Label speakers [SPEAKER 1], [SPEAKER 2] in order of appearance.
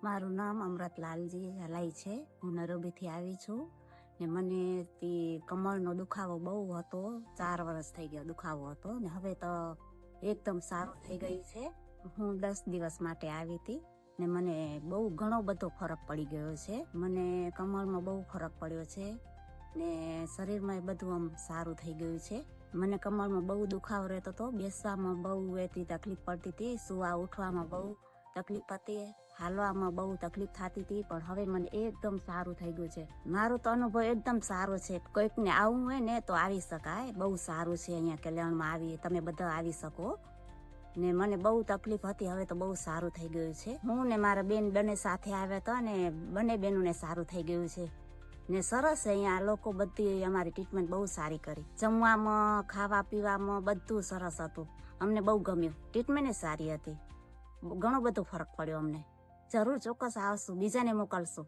[SPEAKER 1] મારું નામ અમૃતલાલજી ઝાલાઈ છે. હું નરોબીથી આવી છું ને મને તે કમરનો દુખાવો બહુ હતો. 4 વર્ષ થઈ ગયા દુખાવો હતો ને હવે તો એકદમ સારું થઈ ગઈ છે. હું 10 દિવસ માટે આવી હતી ને મને બહુ ઘણો બધો ફરક પડી ગયો છે. મને કમરમાં બહુ ફરક પડ્યો છે ને શરીરમાં બધું આમ સારું થઈ ગયું છે. મને કમરમાં બહુ દુખાવો રહેતો હતો, બેસવામાં બહુ એથી તકલીફ પડતી હતી, સુવા ઉઠવામાં બહુ તકલીફ હતી, હાલવામાં બહુ તકલીફ થતી હતી, પણ હવે મને એકદમ સારું થઈ ગયું છે. મારો તો અનુભવ એકદમ સારો છે. કોઈકને આવવું હોય ને તો આવી શકાય. બહુ સારું છે. અહીંયા કલ્યાણમાં આવી તમે બધા આવી શકો ને મને બહુ તકલીફ હતી, હવે તો બહુ સારું થઈ ગયું છે. હું ને મારા બેન બંને સાથે આવ્યા હતા ને બંને બહેનોને સારું થઈ ગયું છે ને સરસ. અહીંયા લોકો બધી અમારી ટ્રીટમેન્ટ બહુ સારી કરી. જમવામાં, ખાવા પીવામાં બધું સરસ હતું. અમને બહુ ગમ્યું. ટ્રીટમેન્ટ સારી હતી. ઘણો બધો ફરક પડ્યો અમને. જરૂર ચોક્કસ આવશું, બીજાને મોકલશું.